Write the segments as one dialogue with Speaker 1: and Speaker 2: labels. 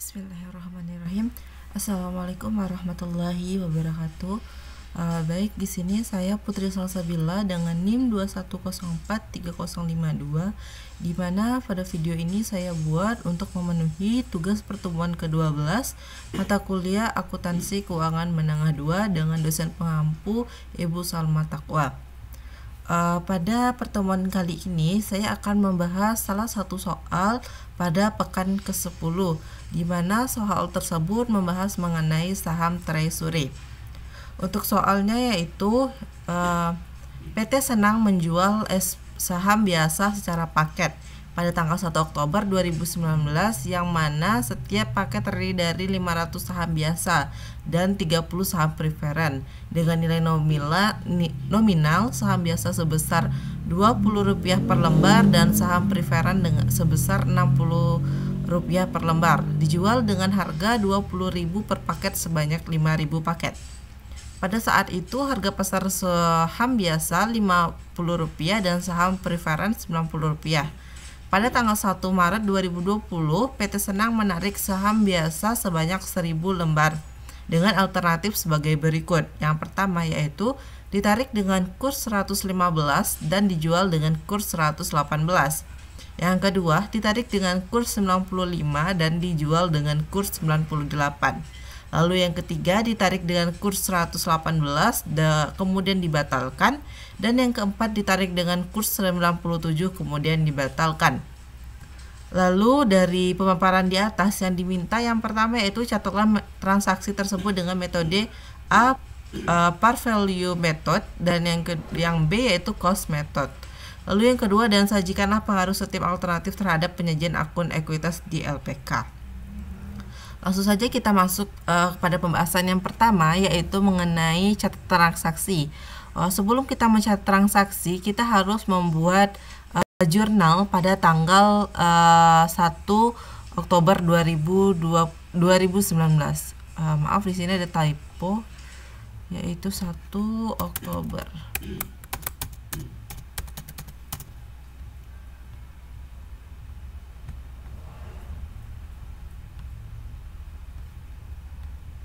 Speaker 1: Bismillahirrahmanirrahim. Assalamualaikum warahmatullahi wabarakatuh. Baik, di sini saya Putri Salsabila dengan NIM 21043052, di mana pada video ini saya buat untuk memenuhi tugas pertemuan ke-12 mata kuliah Akuntansi Keuangan Menengah 2 dengan dosen pengampu Ibu Salma Taqwa. Pada pertemuan kali ini saya akan membahas salah satu soal pada pekan ke-10, di mana soal tersebut membahas mengenai saham treasury. Untuk soalnya yaitu PT Senang menjual saham biasa secara paket pada tanggal 1 Oktober 2019, yang mana setiap paket terdiri dari 500 saham biasa dan 30 saham preferen dengan nilai nominal saham biasa sebesar Rp20 per lembar dan saham preferen sebesar Rp60 per lembar, dijual dengan harga Rp20.000 per paket sebanyak 5.000 paket. Pada saat itu harga pasar saham biasa Rp50 dan saham preferen Rp90. Pada tanggal 1 Maret 2020, PT Senang menarik saham biasa sebanyak 1.000 lembar dengan alternatif sebagai berikut. Yang pertama yaitu ditarik dengan kurs 115 dan dijual dengan kurs 118. Yang kedua, ditarik dengan kurs 95 dan dijual dengan kurs 98. Lalu yang ketiga, ditarik dengan kurs 118 kemudian dibatalkan, dan yang keempat ditarik dengan kurs 97 kemudian dibatalkan. Lalu dari pemaparan di atas yang diminta, yang pertama yaitu catatlah transaksi tersebut dengan metode A, par value method, dan yang B yaitu cost method. Lalu yang kedua, dan sajikanlah pengaruh setiap alternatif terhadap penyajian akun ekuitas di LPK. Langsung saja kita masuk pada pembahasan yang pertama, yaitu mengenai catat transaksi. Sebelum kita mencatat transaksi, kita harus membuat jurnal pada tanggal 1 Oktober 2019. Maaf, di sini ada typo, yaitu 1 Oktober.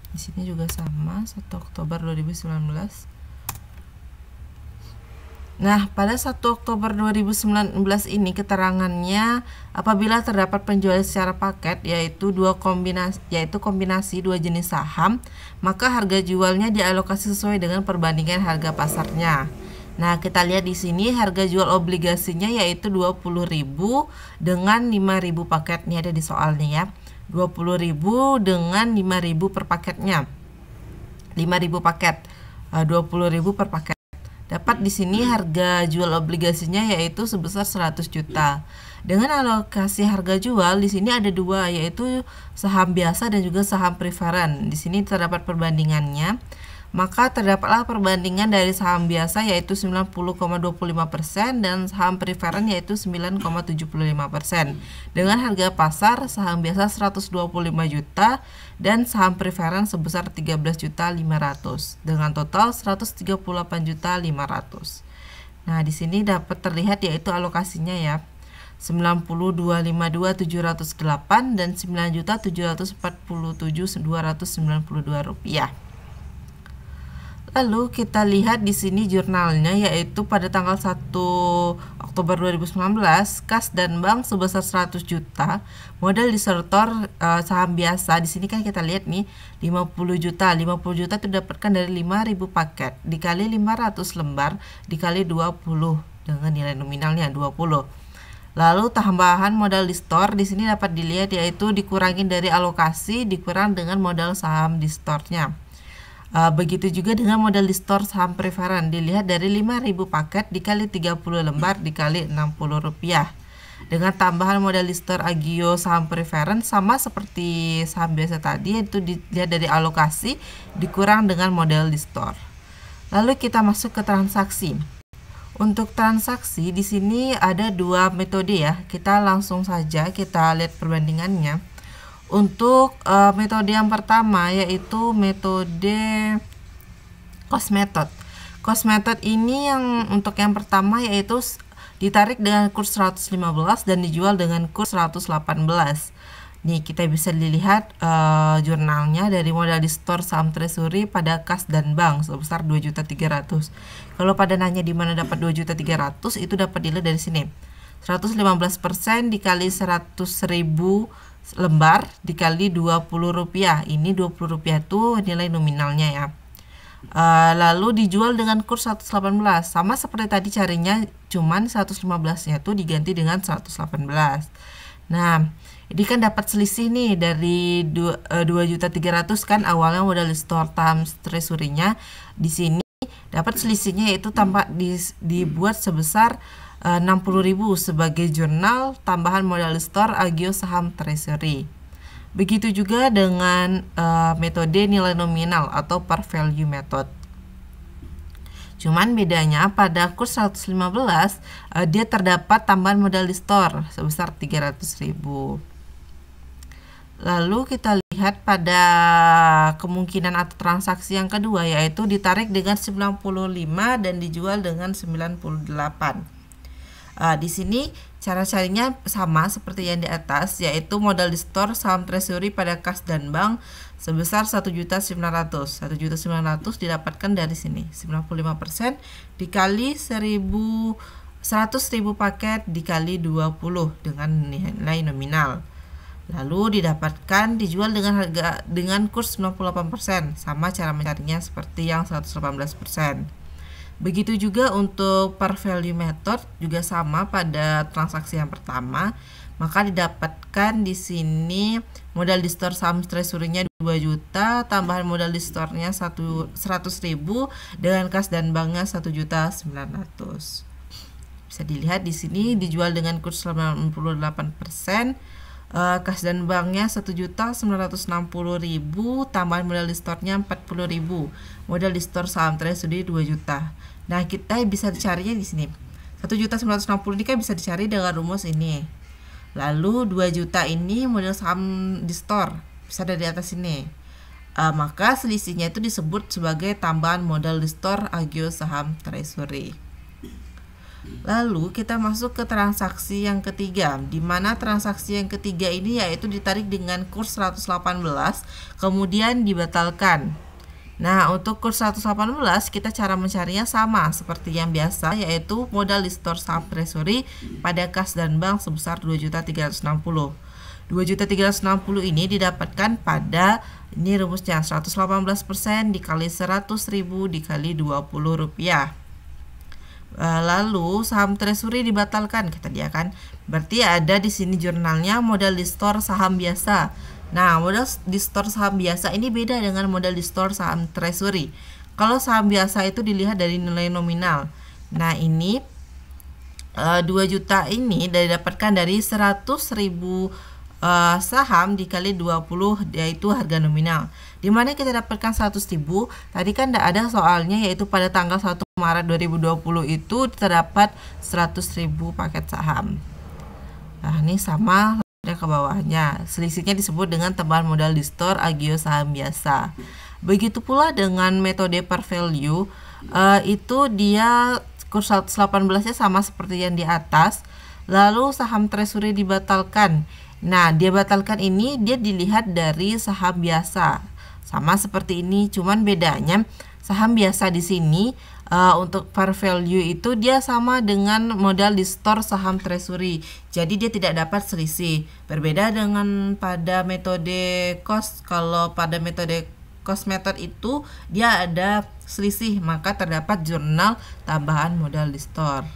Speaker 1: Di sini juga sama, 1 Oktober 2019. Nah, pada 1 Oktober 2019 ini keterangannya apabila terdapat penjualan secara paket yaitu kombinasi dua jenis saham, maka harga jualnya dialokasi sesuai dengan perbandingan harga pasarnya. Nah, kita lihat di sini harga jual obligasinya yaitu Rp20.000 dengan 5.000 paket. Ini ada di soalnya ya. Rp20.000 dengan 5.000 per paketnya. 5.000 paket. Rp20.000 per paket. Dapat di sini harga jual obligasinya yaitu sebesar 100 juta. Dengan alokasi harga jual di sini ada dua, yaitu saham biasa dan juga saham preferen. Di sini terdapat perbandingannya. Maka terdapatlah perbandingan dari saham biasa yaitu 90,25% dan saham preferen yaitu 9,75%. Dengan harga pasar saham biasa 125 juta dan saham preferen sebesar 13.500 dengan total 138.500. Nah, di sini dapat terlihat yaitu alokasinya ya. 92.52708 dan 9.747.292 rupiah. Lalu kita lihat di sini jurnalnya yaitu pada tanggal 1 Oktober 2019, kas dan bank sebesar 100 juta, modal disertor saham biasa. Di sini kan kita lihat nih 50 juta. 50 juta itu didapatkan dari 5.000 paket dikali 500 lembar dikali 20 dengan nilai nominalnya 20. Lalu tambahan modal di store di sini dapat dilihat yaitu dikurangin dari alokasi dikurang dengan modal saham di store-nya. Begitu juga dengan modal di store saham preferen, dilihat dari 5.000 paket dikali 30 lembar dikali Rp60. Dengan tambahan modal di store agio saham preferen sama seperti saham biasa tadi, yaitu dilihat dari alokasi dikurang dengan modal di store. Lalu kita masuk ke transaksi. Untuk transaksi di sini ada dua metode ya. Kita langsung saja kita lihat perbandingannya. Untuk metode yang pertama yaitu metode cost method. Cost method ini untuk yang pertama yaitu ditarik dengan kurs 115 dan dijual dengan kurs 118. Nih kita bisa dilihat jurnalnya dari modal di store saham treasury pada kas dan bank sebesar 2.300.000. Kalau pada nanya di mana dapat 2.300.000, itu dapat dilihat dari sini. 115% dikali 100.000 lembar dikali 20 rupiah. Ini 20 rupiah tuh nilai nominalnya ya. Lalu dijual dengan kurs 118. Sama seperti tadi carinya, cuman 115-nya tuh diganti dengan 118. Nah, ini kan dapat selisih nih dari 2.300.000 kan awalnya modal di store saham treasury-nya. Di sini dapat selisihnya yaitu dibuat sebesar 60.000 sebagai jurnal tambahan modal di store Agio saham treasury. Begitu juga dengan metode nilai nominal atau par value method. Cuman bedanya pada kurs 115 dia terdapat tambahan modal di store sebesar 300.000. Lalu kita lihat pada kemungkinan atau transaksi yang kedua, yaitu ditarik dengan 95 dan dijual dengan 98. Di sini cara carinya sama seperti yang di atas, yaitu modal di store saham treasury pada kas dan bank sebesar 1.900.000. 1.900.000 didapatkan dari sini. 95% dikali 100.000 paket dikali 20 dengan nilai nominal. Lalu didapatkan dijual dengan kurs 98%. Sama cara mencarinya seperti yang 118%. Begitu juga untuk par value method, juga sama pada transaksi yang pertama. Maka didapatkan di sini modal di store saham treasury-nya 2 juta, tambahan modal di store-nya 100.000 dengan kas dan banknya 1.900.000. Bisa dilihat di sini dijual dengan kurs 98%. Kas dan banknya 1.960.000, tambahan modal di store-nya 40.000, modal di store saham treasury 2 juta. Nah, kita bisa dicarinya di sini. 1.960.000 ini kan bisa dicari dengan rumus ini. Lalu 2 juta ini modal saham di store, bisa ada di atas ini. Maka selisihnya itu disebut sebagai tambahan modal di store Agio saham treasury. Lalu kita masuk ke transaksi yang ketiga, di mana transaksi yang ketiga ini yaitu ditarik dengan kurs 118 kemudian dibatalkan. Nah, untuk kurs 118 kita cara mencarinya sama seperti yang biasa, yaitu modal di store saham treasury pada kas dan bank sebesar 2.360.000. 2.360.000 ini didapatkan pada, ini rumusnya, 118% dikali 100.000 dikali 20 rupiah. Lalu saham treasury dibatalkan, kata dia kan. Berarti ada di sini jurnalnya modal di store saham biasa. Nah, modal di store saham biasa ini beda dengan modal di store saham treasury. Kalau saham biasa itu dilihat dari nilai nominal. Nah, ini 2 juta ini didapatkan dari 100.000 saham dikali 20, yaitu harga nominal. Dimana kita dapatkan 100.000, tadi kan tidak ada soalnya, yaitu pada tanggal 1 Maret 2020 itu terdapat 100.000 paket saham. Nah, ini sama ke bawahnya. Selisihnya disebut dengan tambahan modal di store Agio saham biasa. Begitu pula dengan metode par value, itu dia kurs 118-nya sama seperti yang di atas. Lalu saham treasury dibatalkan. Nah, dia batalkan ini dia dilihat dari saham biasa. Sama seperti ini, cuman bedanya saham biasa di sini untuk par value itu dia sama dengan modal di store saham treasury. Jadi dia tidak dapat selisih. Berbeda dengan pada metode cost. Kalau pada metode cost method itu dia ada selisih, maka terdapat jurnal tambahan modal di store.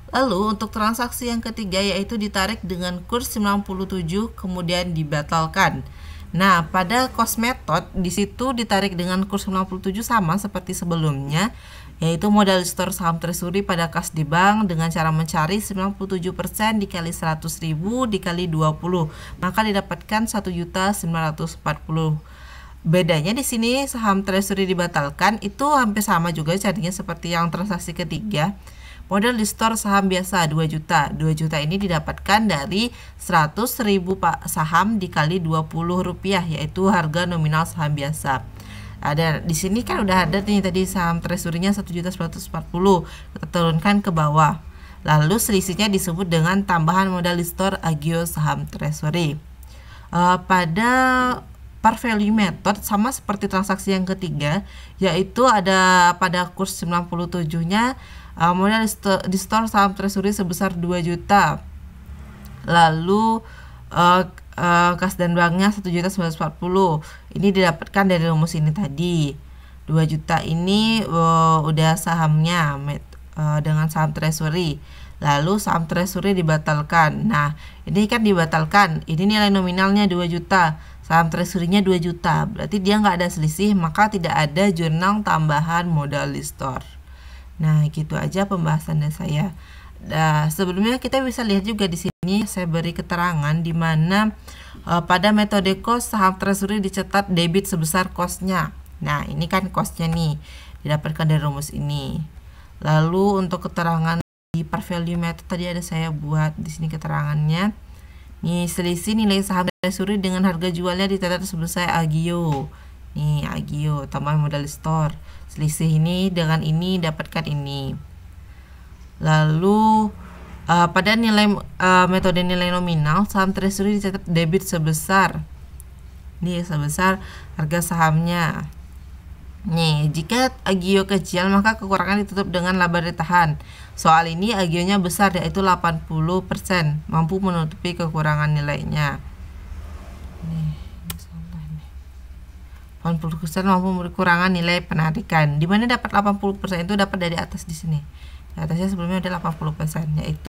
Speaker 1: Lalu untuk transaksi yang ketiga yaitu ditarik dengan kurs 97 kemudian dibatalkan. Nah, pada cost method di situ ditarik dengan kurs 97 sama seperti sebelumnya, yaitu modal di store saham treasury pada kas di bank dengan cara mencari 97% dikali 100.000 dikali 20, maka didapatkan 1.940. Bedanya di sini saham treasury dibatalkan itu hampir sama juga carinya seperti yang transaksi ketiga. Modal di store saham biasa 2 juta. 2 juta ini didapatkan dari 100.000 saham dikali 20 rupiah, yaitu harga nominal saham biasa. Ada di sini kan udah ada nih tadi saham treasury-nya 1.940. Kita turunkan ke bawah. Lalu selisihnya disebut dengan tambahan modal di store Agio saham treasury. pada par value method sama seperti transaksi yang ketiga, yaitu ada pada kurs 97-nya modal di store saham treasury sebesar 2 juta. Lalu kas dan banknya 1.940.000. Ini didapatkan dari rumus ini tadi. 2 juta ini udah sahamnya dengan saham treasury. Lalu saham treasury dibatalkan. Nah, ini kan dibatalkan. Ini nilai nominalnya 2 juta. Saham treasury-nya 2 juta. Berarti dia nggak ada selisih, maka tidak ada jurnal tambahan modal di store. Nah, gitu aja pembahasan dari saya. Nah, sebelumnya kita bisa lihat juga di sini saya beri keterangan di mana pada metode cost saham treasury dicatat debit sebesar cost-nya. Nah, ini kan cost-nya nih didapatkan dari rumus ini. Lalu untuk keterangan di par value method tadi ada saya buat di sini keterangannya. Nih, selisih nilai saham treasury dengan harga jualnya dicatat sebesar agio. Nih, agio tambah modal store. Selisih ini dengan ini dapatkan ini. Lalu pada nilai metode nilai nominal saham treasury dicatat debit sebesar harga sahamnya. Nih, jika agio kecil maka kekurangan ditutup dengan laba ditahan. Soal ini agionya besar yaitu 80%, mampu menutupi kekurangan nilainya. Nih, 80% mampu kekurangan nilai penarikan. Di mana dapat 80% itu dapat dari atas di sini. Di atasnya sebelumnya ada 80%, yaitu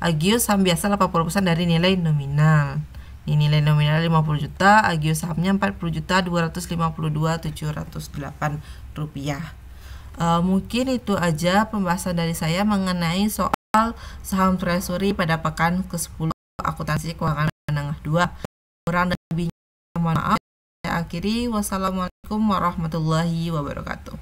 Speaker 1: agio saham biasa 80% dari nilai nominal. Ini nilai nominal 50 juta, agio sahamnya 40 juta 252.708 rupiah. Mungkin itu aja pembahasan dari saya mengenai soal saham treasury pada pekan ke-10 akuntansi keuangan menengah 2. Kurang dan lebihnya mohon maaf. Saya akhiri, wassalamualaikum warahmatullahi wabarakatuh.